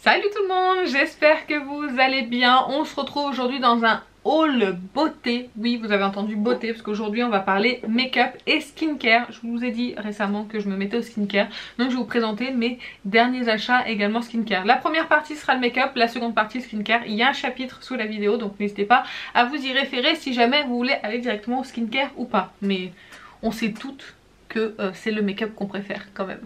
Salut tout le monde, j'espère que vous allez bien. On se retrouve aujourd'hui dans un haul beauté. Oui, vous avez entendu beauté parce qu'aujourd'hui on va parler make-up et skincare. Je vous ai dit récemment que je me mettais au skincare, donc je vais vous présenter mes derniers achats également skincare. La première partie sera le make-up, la seconde partie skincare. Il y a un chapitre sous la vidéo, donc n'hésitez pas à vous y référer si jamais vous voulez aller directement au skincare ou pas. Mais on sait toutes que c'est le make-up qu'on préfère quand même.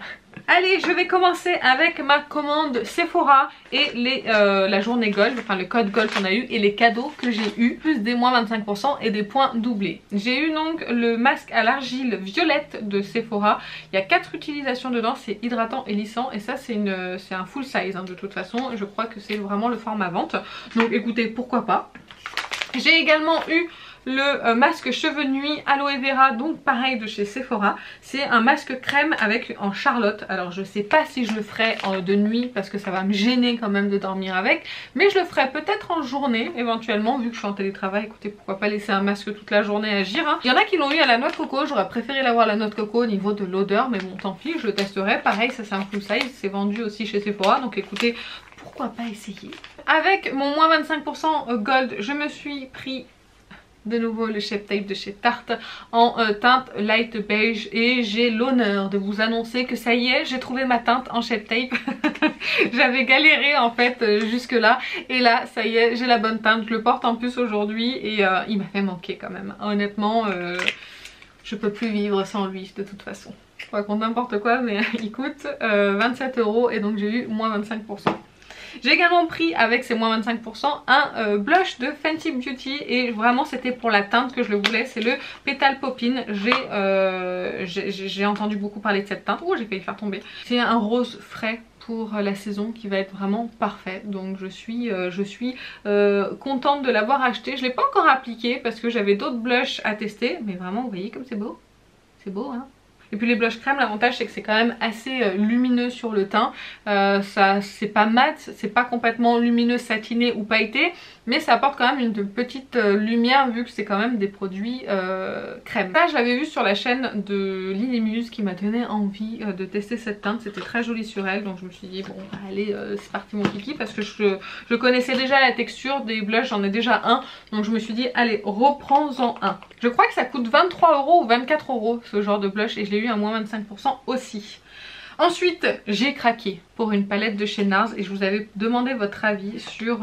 Allez, je vais commencer avec ma commande Sephora et la journée gold, enfin le code gold qu'on a eu et les cadeaux que j'ai eu, plus des moins 25% et des points doublés. J'ai eu donc le masque à l'argile violette de Sephora. Il y a 4 utilisations dedans, c'est hydratant et lissant et ça c'est un full size hein, de toute façon. Je crois que c'est vraiment le format vente. Donc écoutez, pourquoi pas. J'ai également eu le masque cheveux nuit aloe vera, donc pareil de chez Sephora. C'est un masque crème avec en Charlotte. Alors je sais pas si je le ferai de nuit parce que ça va me gêner quand même de dormir avec, mais je le ferai peut-être en journée éventuellement vu que je suis en télétravail. Écoutez, pourquoi pas laisser un masque toute la journée agir hein. Il y en a qui l'ont eu à la noix de coco, j'aurais préféré l'avoir à la noix de coco au niveau de l'odeur, mais bon tant pis, je le testerai. Pareil, ça c'est un full size, c'est vendu aussi chez Sephora, donc écoutez, pourquoi pas essayer. Avec mon moins 25% gold, je me suis pris de nouveau le Shape Tape de chez Tarte en teinte light beige et j'ai l'honneur de vous annoncer que ça y est, j'ai trouvé ma teinte en Shape Tape. J'avais galéré en fait jusque là et là ça y est, j'ai la bonne teinte. Je le porte en plus aujourd'hui et il m'a fait manquer quand même. Honnêtement, je peux plus vivre sans lui de toute façon. Je raconte n'importe quoi mais il coûte 27 € et donc j'ai eu moins 25%. J'ai également pris avec ces moins 25% un blush de Fenty Beauty et vraiment c'était pour la teinte que je le voulais, c'est le Petal Poppin. J'ai entendu beaucoup parler de cette teinte, oh j'ai failli faire tomber. C'est un rose frais pour la saison qui va être vraiment parfait, donc je suis contente de l'avoir acheté. Je ne l'ai pas encore appliqué parce que j'avais d'autres blushs à tester, mais vraiment vous voyez comme c'est beau hein. Et puis les blushs crème, l'avantage c'est que c'est quand même assez lumineux sur le teint. Ça c'est pas mat, c'est pas complètement lumineux, satiné ou pailleté, mais ça apporte quand même une petite lumière vu que c'est quand même des produits crème. Ça je l'avais vu sur la chaîne de Lily Muse qui m'a donné envie de tester cette teinte. C'était très joli sur elle, donc je me suis dit bon allez c'est parti mon kiki, parce que je connaissais déjà la texture des blushs, j'en ai déjà un, donc je me suis dit allez reprends-en un. Je crois que ça coûte 23 € ou 24 € ce genre de blush et je l'ai eu à moins 25% aussi. Ensuite j'ai craqué pour une palette de chez NARS et je vous avais demandé votre avis sur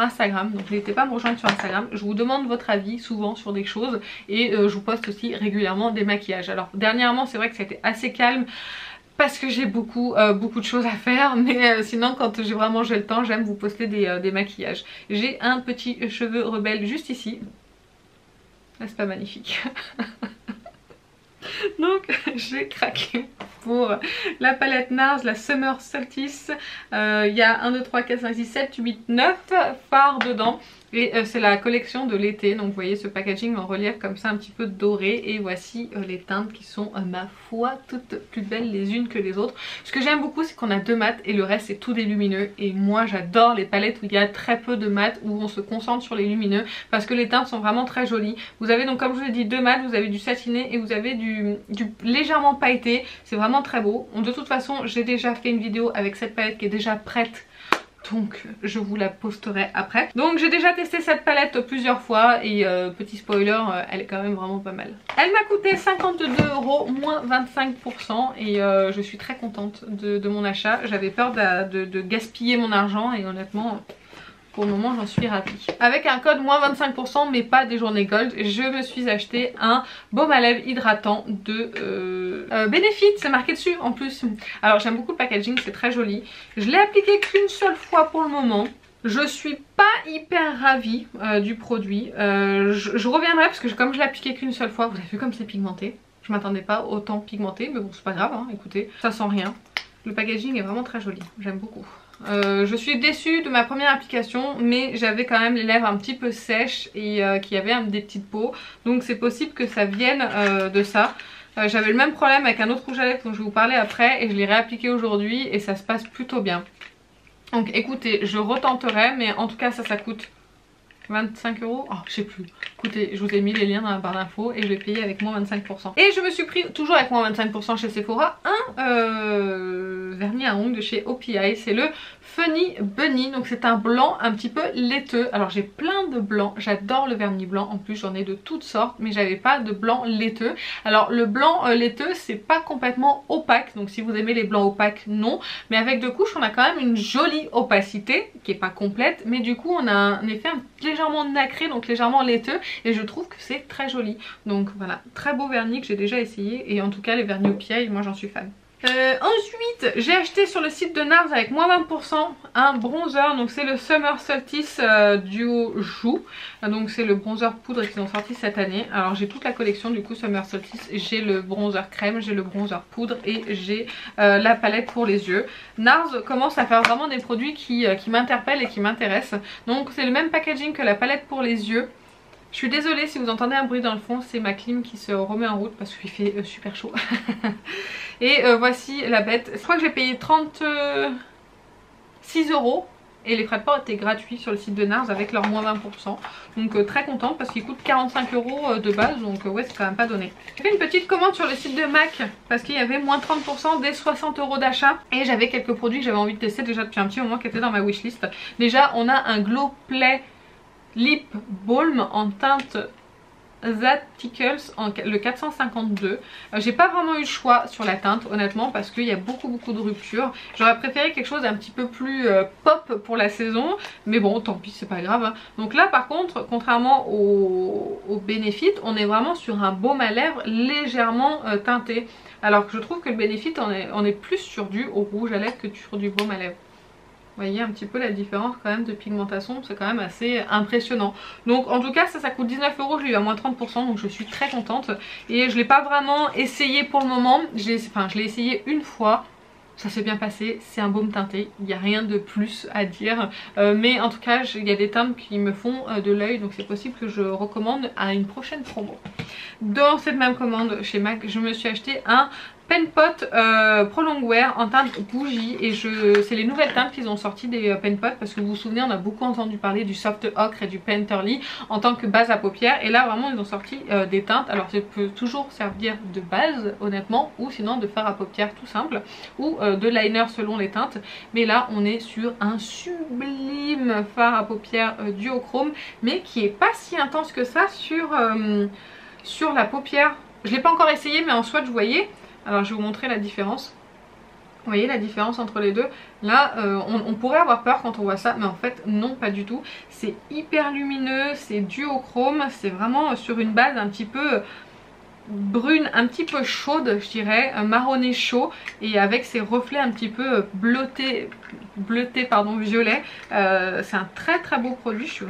Instagram, donc n'hésitez pas à me rejoindre sur Instagram. Je vous demande votre avis souvent sur des choses et je vous poste aussi régulièrement des maquillages. Alors dernièrement c'est vrai que ça a été assez calme parce que j'ai beaucoup de choses à faire, mais sinon quand j'ai le temps j'aime vous poster des maquillages. J'ai un petit cheveu rebelle juste ici. C'est pas magnifique. Donc j'ai craqué pour la palette NARS, la Summer Solstice. Il y a 1, 2, 3, 4, 5, 6, 7, 8, 9 fards dedans. Et c'est la collection de l'été, donc vous voyez ce packaging en relief comme ça un petit peu doré. Et voici les teintes qui sont ma foi toutes plus belles les unes que les autres. Ce que j'aime beaucoup c'est qu'on a 2 mats et le reste c'est tout des lumineux. Et moi j'adore les palettes où il y a très peu de mats, où on se concentre sur les lumineux, parce que les teintes sont vraiment très jolies. Vous avez donc comme je vous ai dit 2 mats, vous avez du satiné et vous avez du légèrement pailleté. C'est vraiment très beau. De toute façon j'ai déjà fait une vidéo avec cette palette qui est déjà prête, donc je vous la posterai après. Donc j'ai déjà testé cette palette plusieurs fois et petit spoiler, elle est quand même vraiment pas mal. Elle m'a coûté 52 €, moins 25% et je suis très contente de mon achat. J'avais peur de gaspiller mon argent et honnêtement pour le moment j'en suis ravie. Avec un code moins 25% mais pas des journées gold, je me suis acheté un baume à lèvres hydratant de Benefit, c'est marqué dessus en plus. Alors j'aime beaucoup le packaging, c'est très joli. Je l'ai appliqué qu'une seule fois pour le moment. Je suis pas hyper ravie du produit. Je reviendrai parce que comme je l'ai appliqué qu'une seule fois, vous avez vu comme c'est pigmenté. Je m'attendais pas autant pigmenté, mais bon c'est pas grave hein, écoutez, ça sent rien. Le packaging est vraiment très joli, j'aime beaucoup. Je suis déçue de ma première application, mais j'avais quand même les lèvres un petit peu sèches et qui avaient des petites peaux, donc c'est possible que ça vienne de ça. J'avais le même problème avec un autre rouge à lèvres dont je vais vous parler après et je l'ai réappliqué aujourd'hui et ça se passe plutôt bien. Donc écoutez, je retenterai, mais en tout cas ça coûte 25 €. Oh, je sais plus. Écoutez, je vous ai mis les liens dans la barre d'infos et je l'ai payé avec moins 25%. Et je me suis pris, toujours avec moins 25% chez Sephora, un vernis à ongles de chez OPI. C'est le Funny Bunny. Donc c'est un blanc un petit peu laiteux. Alors j'ai plein de blancs. J'adore le vernis blanc. En plus j'en ai de toutes sortes. Mais j'avais pas de blanc laiteux. Alors le blanc laiteux c'est pas complètement opaque. Donc si vous aimez les blancs opaques, non. Mais avec deux couches on a quand même une jolie opacité qui est pas complète. Mais du coup on a un effet légèrement nacré, donc légèrement laiteux, et je trouve que c'est très joli. Donc voilà, très beau vernis que j'ai déjà essayé, et en tout cas les vernis OPI, moi j'en suis fan. Ensuite j'ai acheté sur le site de NARS avec moins 20% un bronzer, donc c'est le Summer Solstice Duo Joue, donc c'est le bronzer poudre qu'ils ont sorti cette année. Alors j'ai toute la collection du coup Summer Solstice, j'ai le bronzer crème, j'ai le bronzer poudre et j'ai la palette pour les yeux. NARS commence à faire vraiment des produits qui m'interpellent et qui m'intéressent, donc c'est le même packaging que la palette pour les yeux. Je suis désolée si vous entendez un bruit dans le fond, c'est ma clim qui se remet en route parce qu'il fait super chaud. Et voici la bête. Je crois que j'ai payé 36 € et les frais de port étaient gratuits sur le site de NARS avec leur moins 20%. Donc très contente parce qu'ils coûtent 45 € de base, donc ouais c'est quand même pas donné. J'ai fait une petite commande sur le site de MAC parce qu'il y avait moins 30% des 60 € d'achat. Et j'avais quelques produits que j'avais envie de tester déjà depuis un petit moment qui étaient dans ma wishlist. Déjà on a un Glow Play Lip Balm en teinte Zaticles le 452. J'ai pas vraiment eu le choix sur la teinte honnêtement parce qu'il y a beaucoup de ruptures. J'aurais préféré quelque chose d'un petit peu plus pop pour la saison, mais bon tant pis c'est pas grave hein. Donc là par contre contrairement au Benefit on est vraiment sur un baume à lèvres légèrement teinté, alors que je trouve que le Benefit on est plus sur du rouge à lèvres que sur du baume à lèvres. Vous voyez un petit peu la différence quand même de pigmentation, c'est quand même assez impressionnant. Donc en tout cas ça coûte 19 €, je l'ai eu à moins 30%, donc je suis très contente. Et je l'ai pas vraiment essayé pour le moment, je l'ai essayé une fois. Ça s'est bien passé, c'est un baume teinté, il n'y a rien de plus à dire. Mais en tout cas, il y a des teintes qui me font de l'œil, donc c'est possible que je recommande à une prochaine promo. Dans cette même commande chez MAC, je me suis acheté un Pen Pot Prolong Wear en teinte bougie. Et c'est les nouvelles teintes qu'ils ont sorti des Pen Pot, parce que vous vous souvenez, on a beaucoup entendu parler du Soft Ocre et du Painterly en tant que base à paupières. Et là vraiment ils ont sorti des teintes. Alors ça peut toujours servir de base honnêtement, ou sinon de fard à paupières tout simple, ou de liner selon les teintes. Mais là on est sur un sublime fard à paupières duochrome, mais qui est pas si intense que ça sur la paupière. Je l'ai pas encore essayé, mais en swatch vous voyez. Alors je vais vous montrer la différence. Vous voyez la différence entre les deux. Là on pourrait avoir peur quand on voit ça, mais en fait non, pas du tout. C'est hyper lumineux, c'est duochrome, c'est vraiment sur une base un petit peu brune, un petit peu chaude je dirais, marronné chaud, et avec ces reflets un petit peu bleutés pardon, violet. C'est un très beau produit, je suis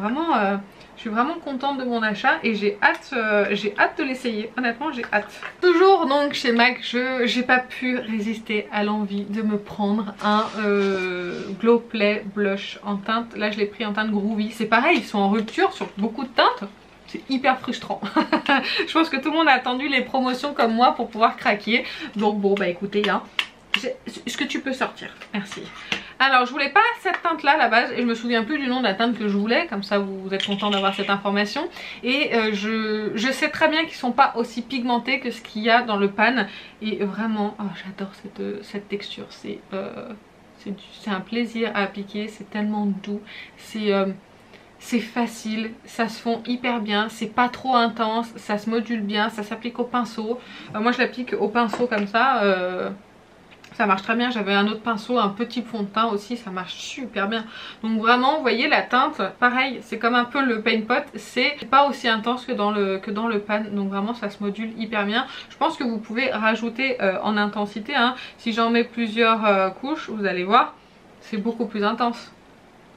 vraiment contente de mon achat et j'ai hâte de l'essayer, honnêtement j'ai hâte. Toujours donc chez MAC, j'ai pas pu résister à l'envie de me prendre un Glow Play blush en teinte. Là je l'ai pris en teinte Groovy, c'est pareil, ils sont en rupture sur beaucoup de teintes. C'est hyper frustrant. Je pense que tout le monde a attendu les promotions comme moi pour pouvoir craquer. Donc bon bah écoutez hein, est-ce que tu peux sortir? Merci. Alors je voulais pas cette teinte là à la base et je me souviens plus du nom de la teinte que je voulais, comme ça vous êtes content d'avoir cette information. Et je sais très bien qu'ils sont pas aussi pigmentés que ce qu'il y a dans le pan. Et vraiment oh, j'adore cette texture, c'est un plaisir à appliquer, c'est tellement doux, c'est facile, ça se fond hyper bien, c'est pas trop intense, ça se module bien, ça s'applique au pinceau. Moi je l'applique au pinceau comme ça, ça marche très bien. J'avais un autre pinceau, un petit fond de teint aussi, ça marche super bien. Donc vraiment vous voyez la teinte, pareil, c'est comme un peu le Paint Pot, c'est pas aussi intense que dans le pan. Donc vraiment ça se module hyper bien. Je pense que vous pouvez rajouter en intensité hein. Si j'en mets plusieurs couches, vous allez voir, c'est beaucoup plus intense.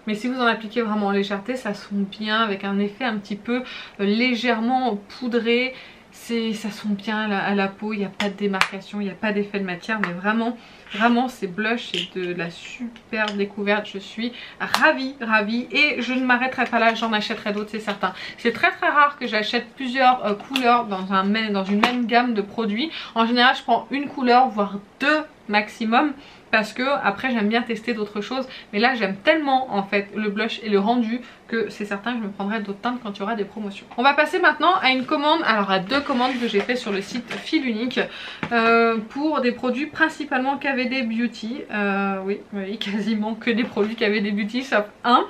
Mais si vous en appliquez vraiment en légèreté, ça sent bien avec un effet un petit peu légèrement poudré. Ça sent bien à la peau, il n'y a pas de démarcation, il n'y a pas d'effet de matière. Mais vraiment ces blushs, c'est de la super découverte. Je suis ravie et je ne m'arrêterai pas là, j'en achèterai d'autres c'est certain. C'est très rare que j'achète plusieurs couleurs dans une même gamme de produits. En général je prends une couleur voire deux maximum. parce que après j'aime bien tester d'autres choses, mais là j'aime tellement en fait le blush et le rendu que c'est certain que je me prendrai d'autres teintes quand il y aura des promotions. On va passer maintenant à une commande, alors à deux commandes que j'ai fait sur le site Filunique pour des produits principalement KVD Beauty. Oui, quasiment que des produits KVD Beauty sauf un.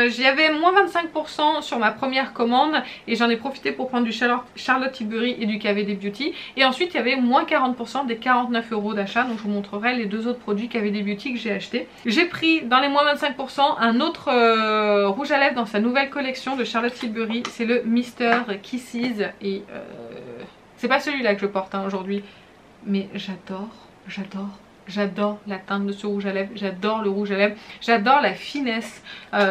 J'y avais moins 25% sur ma première commande et j'en ai profité pour prendre du Charlotte Tilbury et du KVD Beauty. Et ensuite il y avait moins 40% des 49 € d'achat, donc je vous montrerai les deux autres produits KVD Beauty que j'ai achetés. J'ai pris dans les moins 25% un autre rouge à lèvres dans sa nouvelle collection de Charlotte Tilbury, c'est le Mister Kisses et c'est pas celui-là que je porte aujourd'hui, mais j'adore la teinte de ce rouge à lèvres, j'adore le rouge à lèvres, j'adore la finesse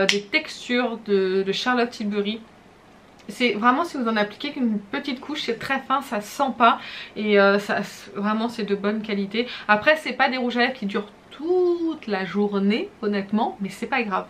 des textures de Charlotte Tilbury. C'est vraiment, si vous en appliquez qu'une petite couche, c'est très fin, ça sent pas et vraiment c'est de bonne qualité. Après c'est pas des rouges à lèvres qui durent toute la journée honnêtement, mais c'est pas grave.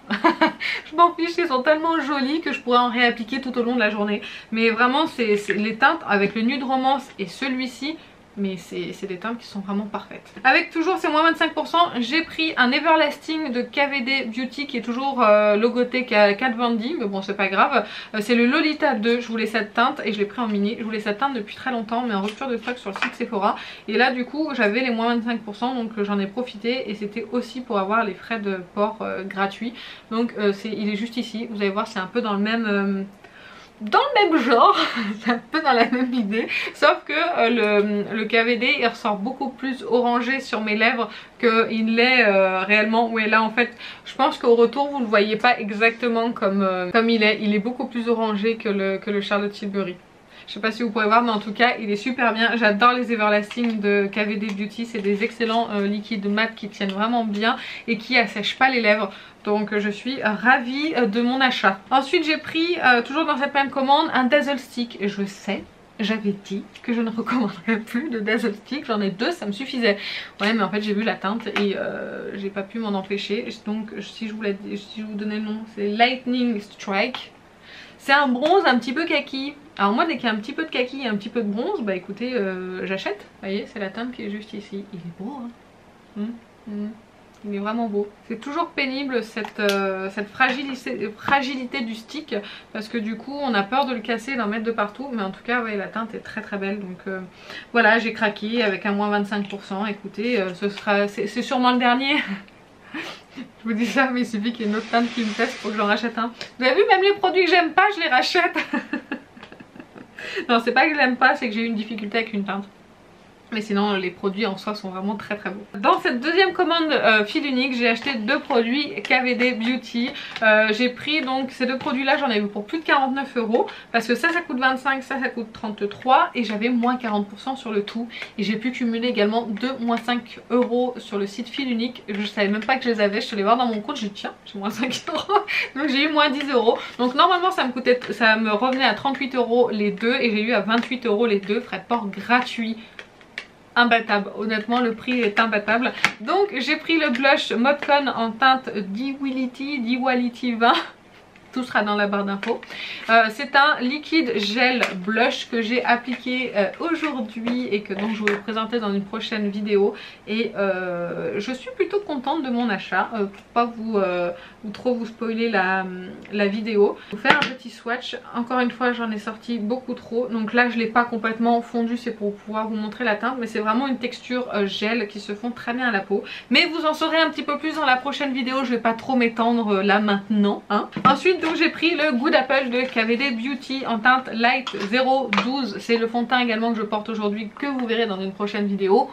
Je m'en fiche, ils sont tellement jolis que je pourrais en réappliquer tout au long de la journée. Mais vraiment c'est les teintes avec le Nude Romance et celui-ci, mais c'est des teintes qui sont vraiment parfaites. Avec toujours ces moins 25%, j'ai pris un Everlasting de KVD Beauty qui est toujours logoté Kat Von D, mais bon c'est pas grave. C'est le Lolita 2, je voulais cette teinte et je l'ai pris en mini. Je voulais cette teinte depuis très longtemps mais en rupture de stock sur le site Sephora. Et là du coup j'avais les moins 25% donc j'en ai profité et c'était aussi pour avoir les frais de port gratuits. Donc il est juste ici, vous allez voir c'est un peu dans le même... genre, c'est un peu dans la même idée, sauf que le KVD il ressort beaucoup plus orangé sur mes lèvres qu'il l'est réellement. Ouais, là en fait je pense qu'au retour vous ne le voyez pas exactement comme il est beaucoup plus orangé que le Charlotte Tilbury. Je sais pas si vous pourrez voir mais en tout cas il est super bien. J'adore les Everlasting de KVD Beauty, c'est des excellents liquides mat qui tiennent vraiment bien et qui assèchent pas les lèvres. Donc je suis ravie de mon achat. Ensuite j'ai pris, toujours dans cette même commande, un Dazzle Stick. Je sais, j'avais dit que je ne recommanderais plus de Dazzle Stick, j'en ai deux, ça me suffisait. Ouais mais en fait j'ai vu la teinte et j'ai pas pu m'en empêcher. Donc si je vous donnais le nom, c'est Lightning Strike. C'est un bronze un petit peu kaki. Alors moi dès qu'il y a un petit peu de kaki et un petit peu de bronze, bah écoutez j'achète. Vous voyez c'est la teinte qui est juste ici. Il est beau hein. Il est vraiment beau. C'est toujours pénible cette fragilité du stick parce que du coup on a peur de le casser et d'en mettre de partout. Mais en tout cas ouais, la teinte est très très belle. Donc voilà, j'ai craqué avec un moins 25%. Écoutez, c'est sûrement le dernier. Je vous dis ça mais il suffit qu'il y ait une autre teinte qui me teste pour que j'en rachète un. Vous avez vu, même les produits que j'aime pas je les rachète. Non c'est pas que je l'aime pas, c'est que j'ai eu une difficulté avec une teinte. Mais sinon les produits en soi sont vraiment très très beaux. Dans cette deuxième commande Filunique j'ai acheté deux produits KVD Beauty. J'ai pris donc ces deux produits là, j'en ai vu pour plus de 49 € parce que ça coûte 25, ça coûte 33 et j'avais moins 40% sur le tout. Et j'ai pu cumuler également 2 moins 5 € sur le site Filunique. Je savais même pas que je les avais, je suis allée voir dans mon compte, j'ai dit tiens j'ai moins 5 €. Donc j'ai eu moins 10 €. Donc normalement ça me revenait à 38 € les deux et j'ai eu à 28 € les deux, frais de port gratuits. Imbattable, honnêtement le prix est imbattable. Donc j'ai pris le blush Modcon en teinte Diwality 20. Tout sera dans la barre d'infos. C'est un liquide gel blush que j'ai appliqué aujourd'hui et que donc je vais vous présenter dans une prochaine vidéo. Et je suis plutôt contente de mon achat pour pas trop vous spoiler la vidéo. Je vais vous faire un petit swatch. Encore une fois j'en ai sorti beaucoup trop. Donc là je l'ai pas complètement fondu, c'est pour pouvoir vous montrer la teinte. Mais c'est vraiment une texture gel qui se fond très bien à la peau. Mais vous en saurez un petit peu plus dans la prochaine vidéo. Je vais pas trop m'étendre là maintenant hein. Ensuite donc j'ai pris le Good Apple de KVD Beauty en teinte Light 012. C'est le fond de teint également que je porte aujourd'hui, que vous verrez dans une prochaine vidéo.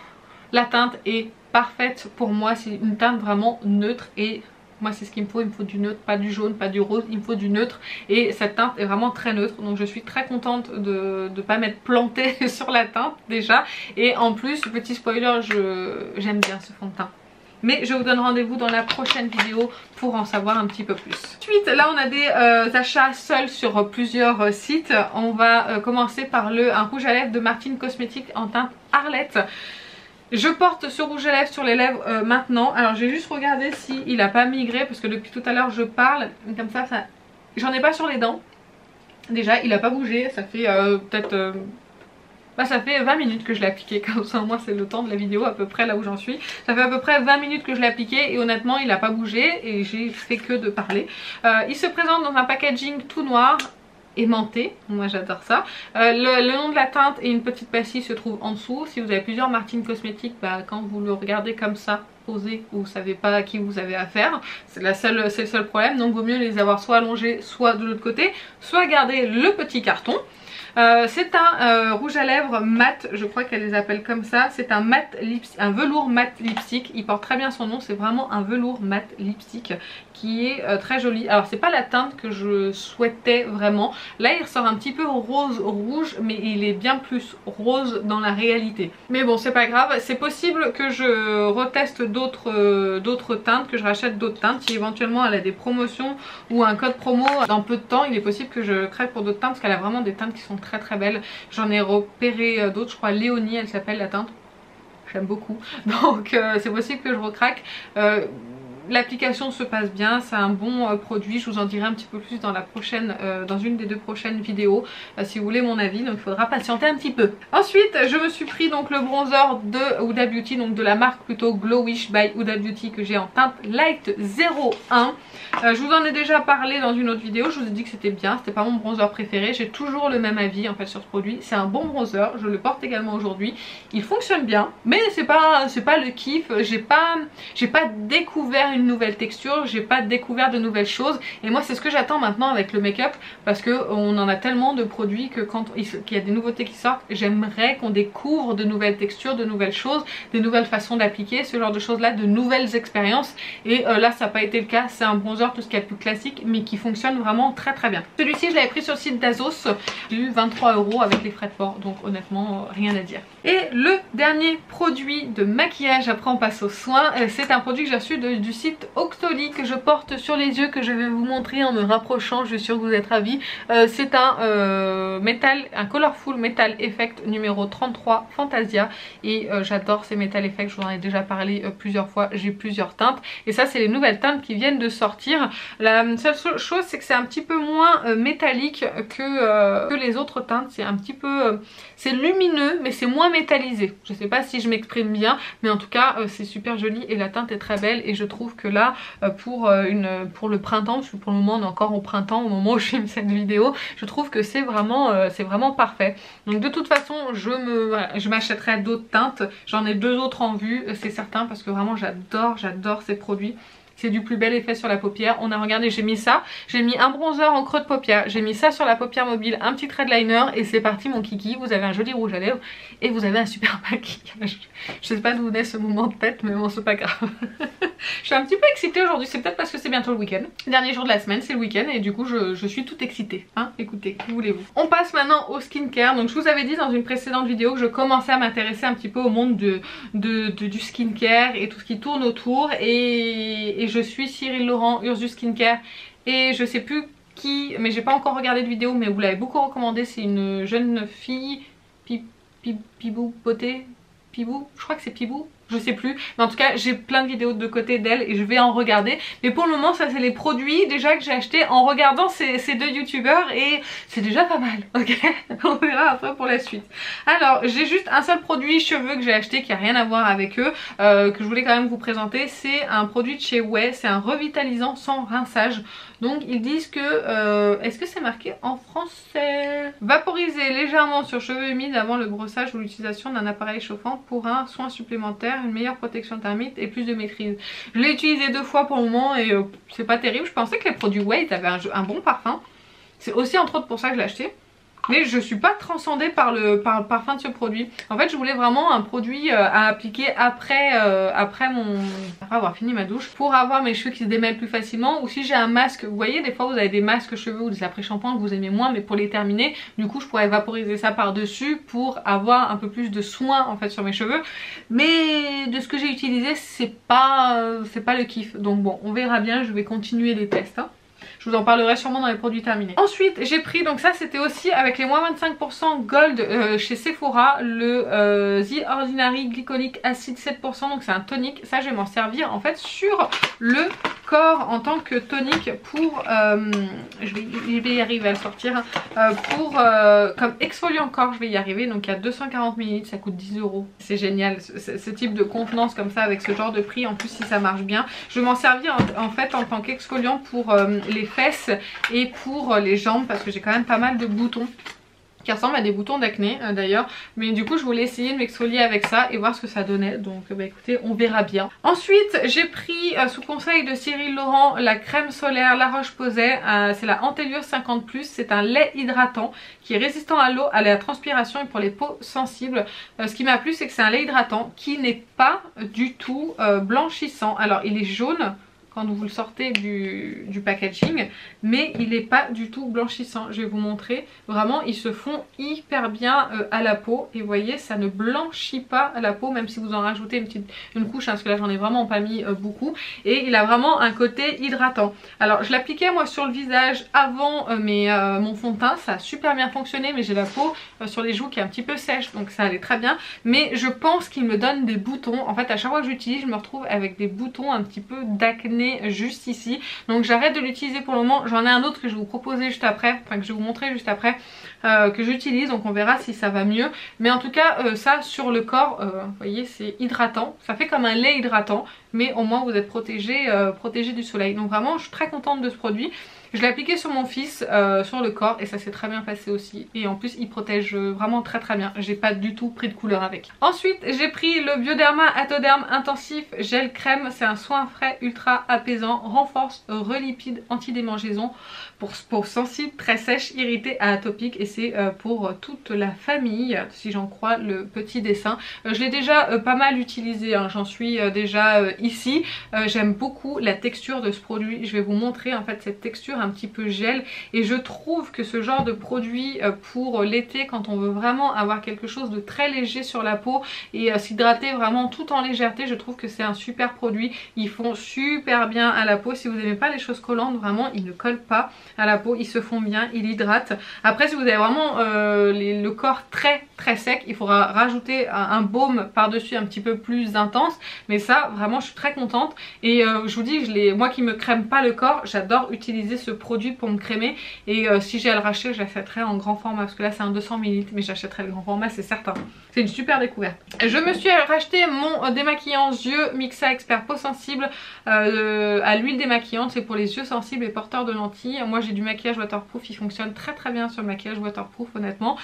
La teinte est parfaite pour moi, c'est une teinte vraiment neutre et moi c'est ce qu'il me faut. Il me faut du neutre, pas du jaune, pas du rose, il me faut du neutre et cette teinte est vraiment très neutre. Donc je suis très contente de ne pas m'être plantée sur la teinte déjà. Et en plus, petit spoiler, j'aime bien ce fond de teint. Mais je vous donne rendez-vous dans la prochaine vidéo pour en savoir un petit peu plus. Ensuite là on a des achats seuls sur plusieurs sites. On va commencer par un rouge à lèvres de Martine Cosmetics en teinte Arlette. Je porte ce rouge à lèvres sur les lèvres maintenant. Alors j'ai juste regardé s'il n'a pas migré parce que depuis tout à l'heure je parle. Comme ça j'en ai pas sur les dents. Déjà il n'a pas bougé, ça fait peut-être Bah ça fait 20 minutes que je l'ai appliqué, comme ça moi c'est le temps de la vidéo à peu près là où j'en suis. Ça fait à peu près 20 minutes que je l'ai appliqué et honnêtement il n'a pas bougé et j'ai fait que de parler. Il se présente dans un packaging tout noir aimanté, moi j'adore ça. Le nom de la teinte et une petite pastille se trouvent en dessous. Si vous avez plusieurs Martine Cosmetics, bah, quand vous le regardez comme ça posé, vous savez pas à qui vous avez affaire, c'est le seul problème, donc vaut mieux les avoir soit allongés soit de l'autre côté, soit garder le petit carton. C'est un rouge à lèvres mat, je crois qu'elle les appelle comme ça. C'est un un velours mat lipstick. Il porte très bien son nom, c'est vraiment un velours mat lipstick qui est très joli. Alors c'est pas la teinte que je souhaitais vraiment. Là il ressort un petit peu rose rouge, mais il est bien plus rose dans la réalité. Mais bon c'est pas grave, c'est possible que je reteste d'autres teintes, que je rachète d'autres teintes. Si éventuellement elle a des promotions ou un code promo dans peu de temps, il est possible que je crée pour d'autres teintes parce qu'elle a vraiment des teintes qui sont très belle. J'en ai repéré d'autres, je crois Léonie elle s'appelle la teinte, j'aime beaucoup, donc c'est possible que je recraque. L'application se passe bien, c'est un bon produit, je vous en dirai un petit peu plus dans la prochaine, dans une des 2 prochaines vidéos si vous voulez mon avis, donc il faudra patienter un petit peu. Ensuite je me suis pris donc le bronzer de Huda Beauty, donc de la marque plutôt Glowish by Huda Beauty que j'ai en teinte Light 01. Je vous en ai déjà parlé dans une autre vidéo, je vous ai dit que c'était bien, c'était pas mon bronzer préféré, j'ai toujours le même avis en fait sur ce produit, c'est un bon bronzer, je le porte également aujourd'hui, il fonctionne bien, mais c'est pas le kiff, j'ai pas découvert une nouvelle texture, j'ai pas découvert de nouvelles choses et moi c'est ce que j'attends maintenant avec le make-up parce que on en a tellement de produits que quand il y a des nouveautés qui sortent, j'aimerais qu'on découvre de nouvelles textures, de nouvelles choses, des nouvelles façons d'appliquer, ce genre de choses là, de nouvelles expériences et là ça n'a pas été le cas, c'est un bronzer tout ce qui est plus classique mais qui fonctionne vraiment très bien. Celui-ci je l'avais pris sur le site d'Azos, j'ai eu 23 € avec les frais de port, donc honnêtement rien à dire. Et le dernier produit de maquillage, après on passe aux soins, c'est un produit que j'ai reçu du site Octoly que je porte sur les yeux, que je vais vous montrer en me rapprochant, je suis sûre que vous êtes ravis. C'est un Colorful Metal Effect numéro 33 Fantasia et j'adore ces Metal Effects, je vous en ai déjà parlé plusieurs fois, j'ai plusieurs teintes et ça c'est les nouvelles teintes qui viennent de sortir. La seule chose c'est que c'est un petit peu moins métallique que les autres teintes, c'est un petit peu c'est lumineux mais c'est moins métallisé. Je sais pas si je m'exprime bien mais en tout cas c'est super joli et la teinte est très belle et je trouve que là pour le printemps, parce que pour le moment on est encore au printemps au moment où je filme cette vidéo, je trouve que c'est vraiment parfait. Donc de toute façon je m'achèterai d'autres teintes, j'en ai 2 autres en vue c'est certain parce que vraiment j'adore ces produits. C'est du plus bel effet sur la paupière. On a regardé, j'ai mis ça, j'ai mis un bronzer en creux de paupière, j'ai mis ça sur la paupière mobile, un petit trait de liner et c'est parti mon kiki. Vous avez un joli rouge à lèvres et vous avez un super maquillage. Je sais pas d'où naît ce moment de tête mais bon c'est pas grave. Je suis un petit peu excitée aujourd'hui, c'est peut-être parce que c'est bientôt le week-end. Dernier jour de la semaine, c'est le week-end et du coup je suis toute excitée. Hein, écoutez, que voulez-vous. On passe maintenant au skincare. Donc je vous avais dit dans une précédente vidéo que je commençais à m'intéresser un petit peu au monde du skincare et tout ce qui tourne autour et je suis Cyril Laurent, Ursus Skincare et je sais plus qui, mais j'ai pas encore regardé de vidéo mais vous l'avez beaucoup recommandé, c'est une jeune fille, Pibou Beauté, Pibou, je crois que c'est Pibou, je sais plus, mais en tout cas j'ai plein de vidéos de côté d'elle et je vais en regarder, mais pour le moment ça c'est les produits déjà que j'ai acheté en regardant ces 2 youtubeurs et c'est déjà pas mal, ok. On verra après pour la suite. Alors j'ai juste un seul produit cheveux que j'ai acheté qui a rien à voir avec eux, que je voulais quand même vous présenter, c'est un produit de chez Ouai, c'est un revitalisant sans rinçage. Donc ils disent que, est-ce que c'est marqué en français? Vaporiser légèrement sur cheveux humides avant le brossage ou l'utilisation d'un appareil chauffant pour un soin supplémentaire, une meilleure protection thermique et plus de maîtrise. Je l'ai utilisé 2 fois pour le moment et c'est pas terrible. Je pensais que les produits Ouai avaient un bon parfum. C'est aussi entre autres pour ça que je l'ai acheté. Mais je suis pas transcendée par le parfum de ce produit. En fait je voulais vraiment un produit à appliquer après avoir fini ma douche, pour avoir mes cheveux qui se démêlent plus facilement. Ou si j'ai un masque, vous voyez des fois vous avez des masques cheveux ou des après-shampoings que vous aimez moins, mais pour les terminer du coup je pourrais vaporiser ça par dessus pour avoir un peu plus de soin en fait sur mes cheveux. Mais de ce que j'ai utilisé c'est pas le kiff. Donc bon on verra bien, je vais continuer les tests hein. Je vous en parlerai sûrement dans les produits terminés. Ensuite j'ai pris, donc ça c'était aussi avec les moins 25% gold chez Sephora, le The Ordinary Glycolic Acid 7%, donc c'est un tonique. Ça je vais m'en servir en fait sur le corps en tant que tonique pour, je vais y arriver à le sortir, comme exfoliant corps, je vais y arriver. Donc il y a 240 ml, ça coûte 10 €. C'est génial, ce type de contenance comme ça avec ce genre de prix. En plus si ça marche bien, je vais m'en servir en fait en tant qu'exfoliant pour les fesses et pour les jambes parce que j'ai quand même pas mal de boutons qui ressemblent à des boutons d'acné d'ailleurs, mais du coup je voulais essayer de m'exfolier avec ça et voir ce que ça donnait, donc bah écoutez, on verra bien. Ensuite j'ai pris sous conseil de Cyril Laurent la crème solaire La Roche-Posay, c'est la Antelios 50+, c'est un lait hydratant qui est résistant à l'eau, à la transpiration et pour les peaux sensibles. Ce qui m'a plu c'est que c'est un lait hydratant qui n'est pas du tout blanchissant. Alors il est jaune quand vous le sortez du packaging, mais il n'est pas du tout blanchissant. Je vais vous montrer, vraiment ils se font hyper bien à la peau et vous voyez ça ne blanchit pas à la peau même si vous en rajoutez une couche, hein, parce que là j'en ai vraiment pas mis beaucoup, et il a vraiment un côté hydratant. Alors je l'appliquais moi sur le visage avant mon fond de teint, ça a super bien fonctionné, mais j'ai la peau sur les joues qui est un petit peu sèche donc ça allait très bien, mais je pense qu'il me donne des boutons. En fait à chaque fois que j'utilise je me retrouve avec des boutons un petit peu d'acné juste ici, donc j'arrête de l'utiliser pour le moment. J'en ai un autre que je vais vous proposer juste après, enfin que je vais vous montrer juste après, que j'utilise, donc on verra si ça va mieux, mais en tout cas ça sur le corps, vous voyez c'est hydratant, ça fait comme un lait hydratant, mais au moins vous êtes protégé du soleil. Donc vraiment je suis très contente de ce produit. Je l'ai appliqué sur mon fils, sur le corps, et ça s'est très bien passé aussi. Et en plus il protège vraiment très très bien. J'ai pas du tout pris de couleur avec. Ensuite j'ai pris le Bioderma Atoderm Intensif Gel Crème. C'est un soin frais ultra apaisant, renforce, relipide, anti-démangeaison pour peau sensible, très sèche, irritée à atopique. Et c'est pour toute la famille, si j'en crois le petit dessin. Je l'ai déjà pas mal utilisé, hein. J'en suis déjà ici. J'aime beaucoup la texture de ce produit. Je vais vous montrer en fait cette texture un petit peu gel, et je trouve que ce genre de produit pour l'été, quand on veut vraiment avoir quelque chose de très léger sur la peau et s'hydrater vraiment tout en légèreté, je trouve que c'est un super produit. Ils font super bien à la peau. Si vous n'aimez pas les choses collantes, vraiment ils ne collent pas à la peau, ils se font bien, ils hydratent. Après si vous avez vraiment le corps très très sec, il faudra rajouter un baume par dessus un petit peu plus intense, mais ça vraiment je suis très contente. Et je vous dis, moi qui me crème pas le corps, j'adore utiliser ce produit pour me crémer, et si j'ai à le racheter je l'achèterai en grand format parce que là c'est un 200 ml, mais j'achèterai le grand format, c'est certain. C'est une super découverte. Je me suis racheté mon démaquillant yeux Mixa Expert Peau Sensible à l'huile démaquillante. C'est pour les yeux sensibles et porteurs de lentilles. Moi j'ai du maquillage waterproof, il fonctionne très très bien sur le maquillage waterproof honnêtement,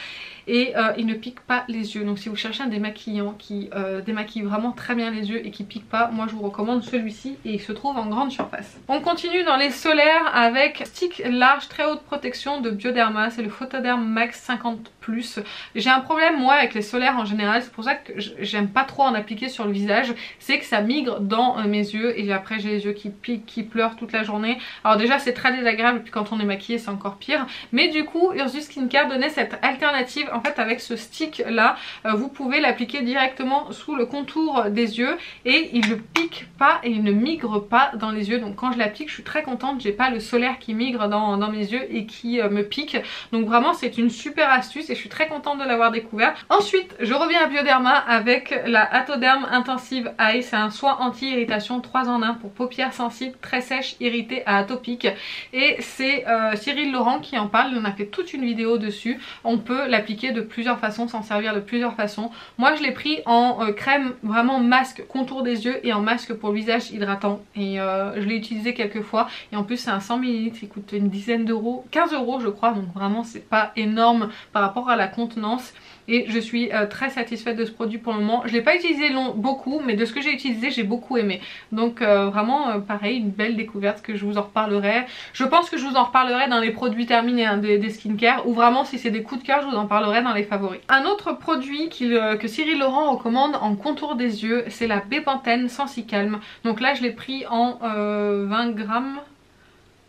et il ne pique pas les yeux. Donc si vous cherchez un démaquillant qui démaquille vraiment très bien les yeux et qui pique pas, moi je vous recommande celui-ci, et il se trouve en grande surface. On continue dans les solaires avec stick large très haute protection de Bioderma. C'est le Photoderm Max 50+. J'ai un problème moi avec les solaires en général, c'est pour ça que j'aime pas trop en appliquer sur le visage, c'est que ça migre dans mes yeux, et après j'ai les yeux qui piquent, qui pleurent toute la journée. Alors déjà c'est très désagréable, et puis quand on est maquillé c'est encore pire, mais du coup Ursus Skincare donnait cette alternative. En fait avec ce stick là vous pouvez l'appliquer directement sous le contour des yeux, et il ne pique pas et il ne migre pas dans les yeux. Donc quand je l'applique je suis très contente, j'ai pas le solaire qui migre dans mes yeux et qui me pique. Donc vraiment c'est une super astuce et je suis très contente de l'avoir découvert. Ensuite je reviens à Bioderma avec la Atoderm Intensive Eye. C'est un soin anti-irritation 3 en 1 pour paupières sensibles, très sèches, irritées à atopique, et c'est Cyril Laurent qui en parle. Il en a fait toute une vidéo dessus. On peut l'appliquer de plusieurs façons, s'en servir de plusieurs façons. Moi je l'ai pris en crème vraiment masque contour des yeux et en masque pour le visage hydratant, et je l'ai utilisé quelques fois, et en plus c'est un 100 ml, il coûte une dizaine d'euros, 15 € je crois, donc vraiment c'est pas énorme par rapport à la contenance, et je suis très satisfaite de ce produit pour le moment. Je l'ai pas utilisé beaucoup, mais de ce que j'ai utilisé j'ai beaucoup aimé, donc vraiment pareil, une belle découverte que je vous en reparlerai. Je pense que je vous en reparlerai dans les produits terminés hein, des skincare, ou vraiment si c'est des coups de cœur je vous en parlerai dans les favoris. Un autre produit que Cyril Laurent recommande en contour des yeux, c'est la Bepanthen Sensi Calme. Donc là je l'ai pris en 20 grammes.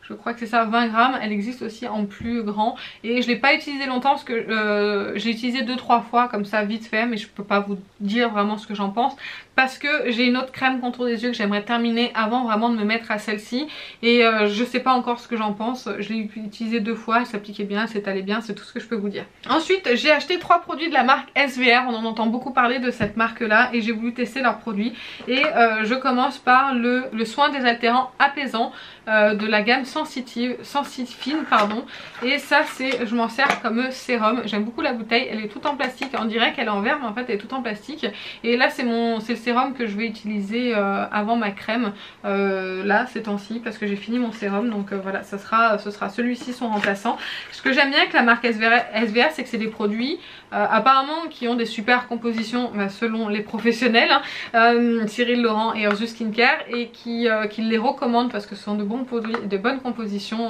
je crois que c'est ça, 20 grammes. Elle existe aussi en plus grand et je l'ai pas utilisé longtemps parce que j'ai utilisé 2-3 fois comme ça vite fait, mais je peux pas vous dire vraiment ce que j'en pense parce que j'ai une autre crème contour des yeux que j'aimerais terminer avant vraiment de me mettre à celle-ci et je sais pas encore ce que j'en pense. Je l'ai utilisé 2 fois, elle s'appliquait bien, elle s'étalait bien, c'est tout ce que je peux vous dire. Ensuite j'ai acheté 3 produits de la marque SVR, on en entend beaucoup parler de cette marque là et j'ai voulu tester leurs produits et je commence par le soin désaltérant apaisant de la gamme Sensitive pardon, et ça c'est, je m'en sers comme sérum. J'aime beaucoup la bouteille, elle est toute en plastique, on dirait qu'elle est en verre mais en fait elle est toute en plastique et là c'est le sérum que je vais utiliser avant ma crème là ces temps-ci parce que j'ai fini mon sérum, donc voilà, ce sera celui-ci son remplaçant. Ce que j'aime bien avec la marque SVR c'est que c'est des produits apparemment qui ont des super compositions selon les professionnels, hein, Cyril Laurent et Ursus Skincare, et qui les recommandent parce que ce sont de bons produits, de bonnes compositions,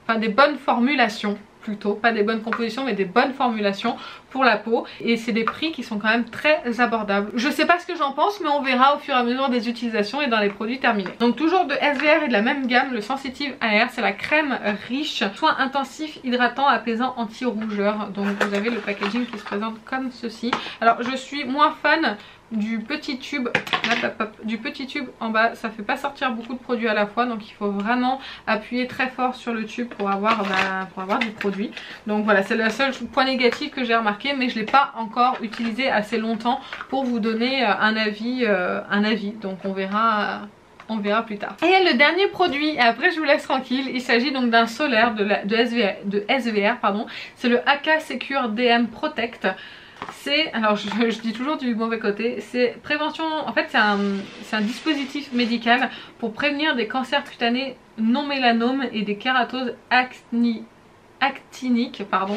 enfin des bonnes formulations plutôt, pas des bonnes compositions mais des bonnes formulations pour la peau, et c'est des prix qui sont quand même très abordables. Je sais pas ce que j'en pense mais on verra au fur et à mesure des utilisations et dans les produits terminés. Donc toujours de SVR et de la même gamme, le Sensitive AR, c'est la crème riche, soin intensif, hydratant, apaisant, anti-rougeur. Donc vous avez le packaging qui se présente comme ceci. Alors je suis moins fan du petit tube, en bas, ça fait pas sortir beaucoup de produits à la fois, donc il faut vraiment appuyer très fort sur le tube pour avoir du produit. Donc voilà, c'est le seul point négatif que j'ai remarqué, mais je l'ai pas encore utilisé assez longtemps pour vous donner un avis, donc on verra plus tard. Et le dernier produit, et après je vous laisse tranquille, il s'agit donc d'un solaire de SVR pardon, c'est le AK Secure DM Protect. C'est, alors je dis toujours du mauvais côté, c'est prévention, en fait c'est un dispositif médical pour prévenir des cancers cutanés non mélanomes et des kératoses actiniques, pardon.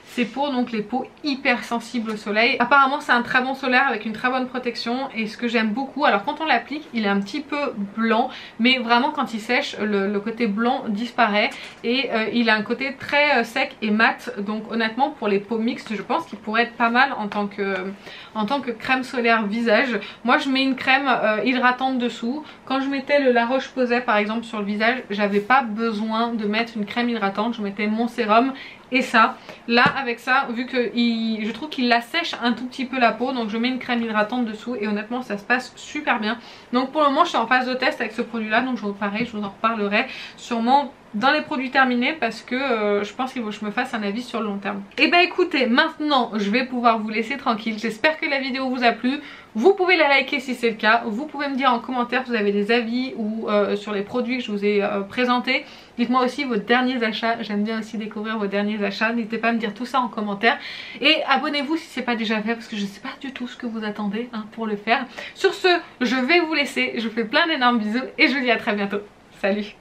C'est pour donc les peaux hypersensibles au soleil. Apparemment c'est un très bon solaire avec une très bonne protection, et ce que j'aime beaucoup, alors quand on l'applique il est un petit peu blanc, mais vraiment quand il sèche le côté blanc disparaît et il a un côté très sec et mat, donc honnêtement pour les peaux mixtes je pense qu'il pourrait être pas mal en tant que crème solaire visage. Moi je mets une crème hydratante dessous. Quand je mettais le La Roche-Posay par exemple sur le visage, j'avais pas besoin de mettre une crème hydratante, je mettais mon sérum et ça. Là avec ça, vu que je trouve qu'il l'assèche un tout petit peu la peau, donc je mets une crème hydratante dessous et honnêtement ça se passe super bien. Donc pour le moment je suis en phase de test avec ce produit là, donc pareil je vous en reparlerai sûrement dans les produits terminés parce que je pense qu'il faut que je me fasse un avis sur le long terme. Et bah écoutez, maintenant je vais pouvoir vous laisser tranquille. J'espère que la vidéo vous a plu. Vous pouvez la liker si c'est le cas. Vous pouvez me dire en commentaire si vous avez des avis ou sur les produits que je vous ai présentés. Dites-moi aussi vos derniers achats. J'aime bien aussi découvrir vos derniers achats. N'hésitez pas à me dire tout ça en commentaire. Et abonnez-vous si ce n'est pas déjà fait parce que je ne sais pas du tout ce que vous attendez pour le faire. Sur ce, je vais vous laisser. Je vous fais plein d'énormes bisous et je vous dis à très bientôt. Salut!